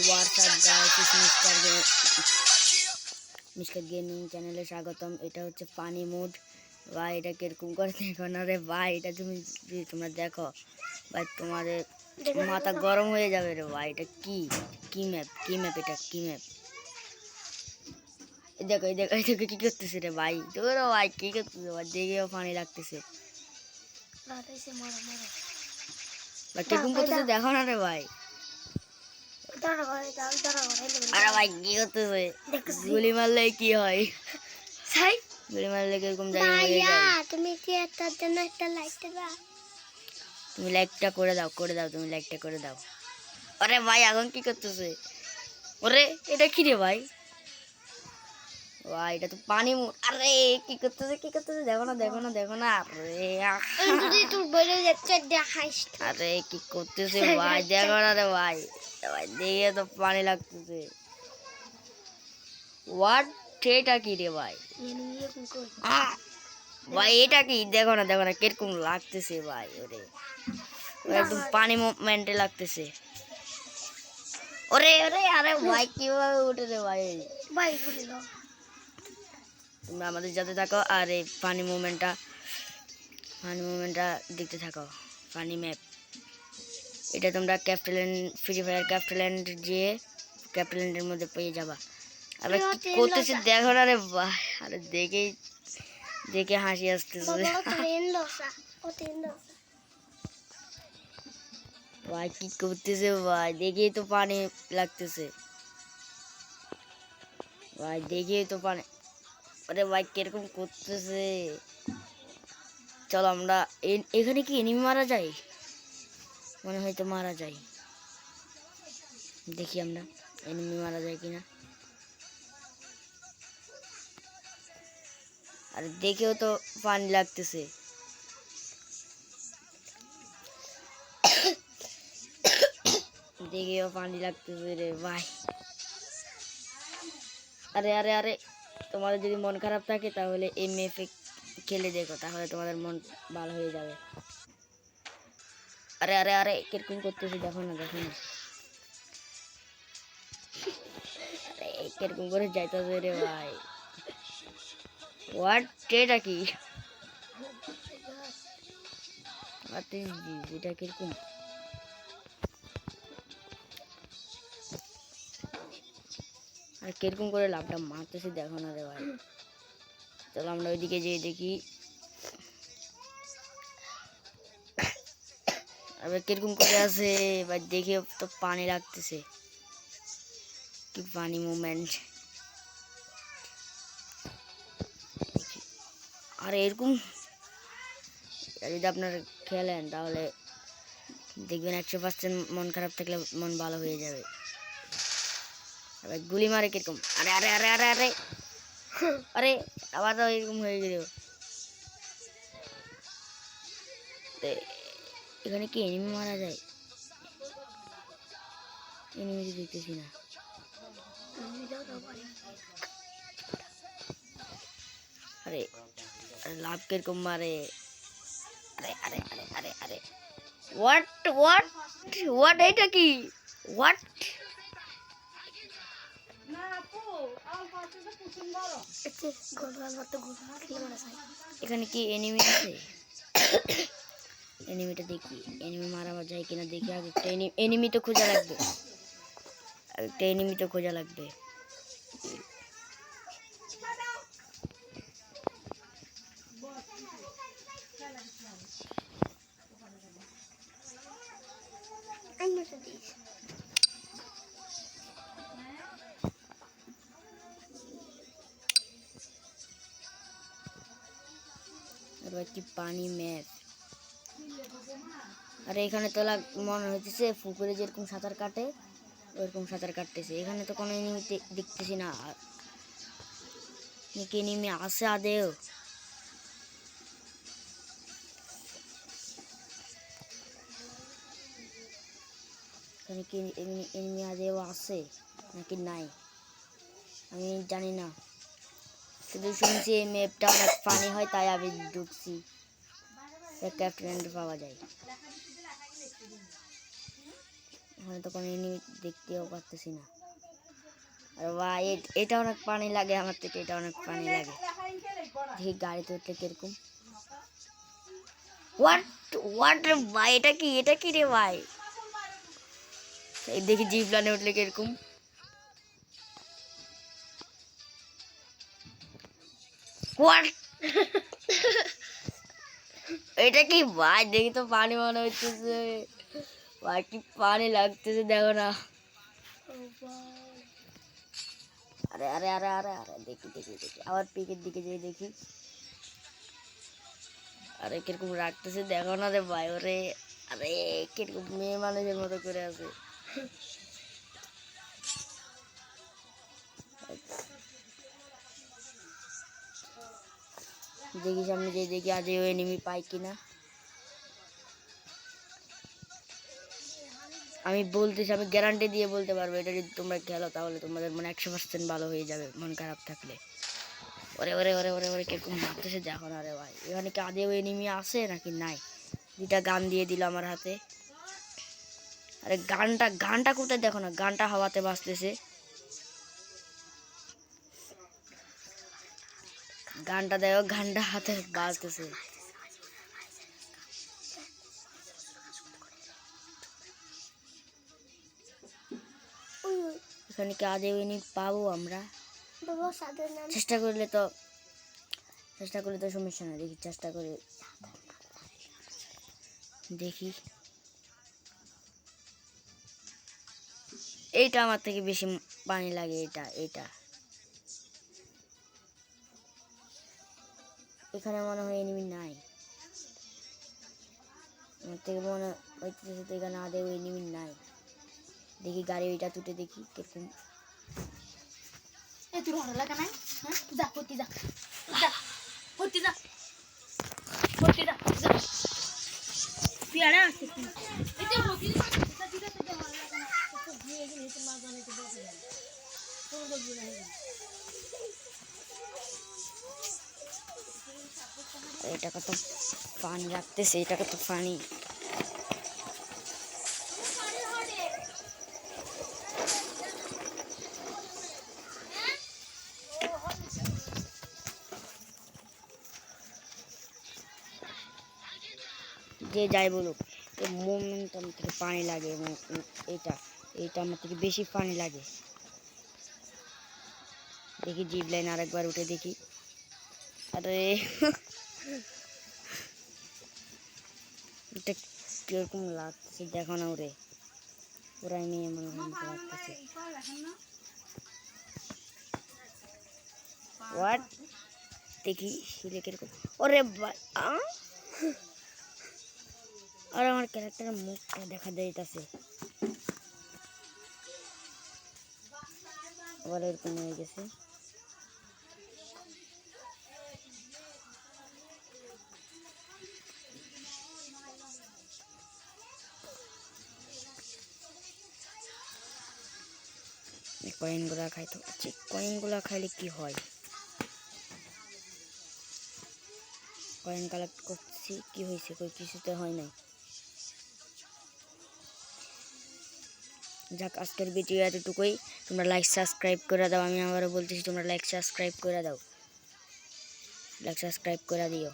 WhatsApp guys, mister gaming চ্যানেলে স্বাগতম। এটা হচ্ছে পানি মুড ভাই, এটা কিরকম করে দেখো না রে ভাই, এটা তুমি যদি তোমরা দেখো ভাই তোমাদের মাথা গরম হয়ে যাবে রে ভাই। এটা কি ম্যাপ এটা কি ম্যাপ? দেখো এই দেখো কি করতেছে রে ভাই, তোর ভাই কি করতেছে ভাই, দেখেও পানি লাগতেছে ভাই, কিরকম করতেছে দেখো না রে ভাই। আরে ভাই কি করতেছে, গুলি মারলে কি হয়? গুলি মারলে কিরকম তুমি কি এটার জন্য একটা লাইক দেবা? তুমি লাইকটা করে দাও তুমি লাইকটা করে দাও। আরে ভাই এখন কি করতেছে? ওরে এটা কি রে ভাই? ভাই এটা তো পানি মুড। আরে কি করতেছে দেখো না আরে যদি তুই বলে যাচ্ছে দেখাইস। আরে কি করতেছে ভাই দেখো না রে ভাই, ভাই দেখে তো পানি লাগতেছে। হোয়াট, এটা কি রে ভাই? ভাই এটা কি দেখো না কিরকম লাগতেছে ভাই। ওরে একদম পানি মুভমেন্টে লাগতেছে। ওরে ওরে আরে ভাই কিভাবে উঠে রে ভাই? তোমরা আমাদের সাথে থাকো আর এই পানি মুভমেন্টটা দেখতে থাকো। পানি ম্যাপ এটা তোমরা ক্যাপ্টেন ফ্রি ফায়ার ক্যাপ্টেনের মধ্যে পেয়ে যাবা। আরে কি করতেছে দেখো না রে ভাই, আরে দেখে হাসি আসতেছে ভাই। কি করতেছে ভাই, দেখেই তো পানি লাগতেছে ভাই, দেখেই তো পানি। আরে ভাই কিরকম করতেছে। চলো আমরা এখানে কি এনিমি মারা যায়? মনে হয় তো মারা যায়, দেখি আমরা এনিমি মারা যায় কিনা। আর দেখেও তো পানি লাগতেছে। দেখেও পানি লাগতেছে রে ভাই। আরে আরে আরে তোমাদের যদি মন খারাপ থাকে তাহলে এই ম্যাপে খেলে দেখো, তাহলে তোমাদের মন ভালো হয়ে যাবে। আরে আরে আরে কিরকম করতেছে দেখো না আরে কিরকম করে যাইতেছে রে ভাই। হোয়াট, এটা কি? এটা কিরকম? আর কিরকম করে লাভটা মারতেছে দেখো না রে ভাই। চলো আমরা ওইদিকে যেয়ে দেখি আবার কিরকম করে আছে ভাই, দেখে তো পানি লাগতেছে। কি পানি মুভমেন্ট। আর এরকম যদি আপনারা খেলেন তাহলে দেখবেন 100% মন খারাপ থাকলে মন ভালো হয়ে যাবে। আবার গুলি মারে কিরকম, আরে আরে আরে আরে আরে আরে আবার তো এরকম হয়ে গেল। এখানে কি এনিমি মারা যায়? এনিমি তো দেখতেছি না। আরে লাভ কিরকম মারে? আরে আরে আরে আরে আরে হোয়াট হোয়াট হোয়াট, এটা কি? হোয়াট, এখানে কি এনিমি আছে? এনিমিটা দেখি, এনিমি মারা যায় কিনা দেখি। আগে একটা এনিমি তো খোঁজা লাগবে, এবার কি পানি ম্যাপ। আরে এখানে তো মনে হইতেছে পুকুরে যেরকম সাঁতার কাটে ওইরকম সাঁতার কাটতেছে। এখানে তো কোনো এনিমি দেখতেছি না। কি এনিমি আছে আদেও? এখানে কি এনিমি আদেও আছে নাকি নাই আমি জানি না, শুধু শুনছি এই ম্যাপটা অনেক পানি হয় তাই আমি ঢুকছি। ক্যাপ্টেন পাওয়া যায়। এখানে তো কোনো এনিমি দেখতেও পারতেছি না। আর ভাই এটা অনেক পানি লাগে আমার থেকে, এটা অনেক পানি লাগে। দেখি গাড়িতে উঠলে কিরকম। হোয়াট হোয়াট রে ভাই, এটা কি রে ভাই? এই দেখি জিপ লাইনে উঠলে কিরকম। হোয়াট এটা কি ভাই? দেখি তো পানি মনে হচ্ছে ভাই, কি পানি লাগতেছে দেখো না। আরে আরে আরে আরে আরে দেখি দেখি দেখি আবার পিকের দিকে যেয়ে দেখি। আরে কিরকম রাখতেছে দেখো না রে ভাই। ওরে আরে কিরকম মেয়ে মানুষের মতো করে আছে। দেখি সামনে যেয়ে দেখি আজ ওই এনিমি পাই কিনা। আমি বলতেছি, আমি গ্যারান্টি দিয়ে বলতে পারবো, এটা যদি তোমরা খেলো তাহলে তোমাদের মানে 100% ভালো হয়ে যাবে মন খারাপ থাকলে। ওরে ওরে ওরে ওরে ওরে কিরকম মারতেছে দেখো না রে ভাই। এখানে কি আদেও এনিমি আছে নাকি নাই? দুটা গান দিয়ে দিল আমার হাতে। আরে গানটা কোথায় দেখো না, গানটা হাওয়াতে বাজতেছে। গানটা দেখো, গানটা হাতে বাজতেছে। এখানে কি আদেও এনিমি পাবো আমরা? বাবা সাদের নাম চেষ্টা করলে তো সমস্যা না। দেখি চেষ্টা করে দেখি। এইটা আমার থেকে বেশি পানি লাগে, এটা এখানে মনে হয় এনিমি নাই। আমার থেকে মনে হইতেছে তো এখানে আদেও এনিমি নাই। দেখি গাড়ি ওইটা তুটে দেখি কিরকম। তুই ভালো লাগা নাই? হ্যাঁ যা করতে যা যা করতে যা করতে যা যা পিয়ারা আছে কি এটা হতি না এটা ঠিক আছে যে ভালো লাগা না তো দিয়ে গেলে তো মা জানে তো বসে যাবে কোন বলবি না। এটা কত পানি রাখতেছে, এটা কত পানি। যে যাই বলুক, মোমেন্ট আমার থেকে পানি লাগে এবং এটা আমার থেকে বেশি পানি লাগে। দেখি জিপ লাইন আরেকবার উঠে দেখি। আরে এটা কিরকম লাগতেছে দেখো না। ওরাই নিয়ে মনে লাগতেছে। হোয়াট দেখি শিলে কিরকম। ওরে ভাই আর আমার ক্যারেক্টারের মুখটা দেখা যাইতেছে। আবার এরকম হয়ে গেছে। কয়েনগুলা খাইতে হচ্ছে। কয়েনগুলা খাইলে কি হয়? কয়েন কালেক্ট করছি, কি হয়েছে? কই কিছুতে হয় নাই। যাক, আজকের ভিডিও এতটুকুই। তোমরা লাইক সাবস্ক্রাইব করে দাও। আমি আবারও বলতেছি তোমরা লাইক সাবস্ক্রাইব করে দাও, লাইক সাবস্ক্রাইব করে দিও।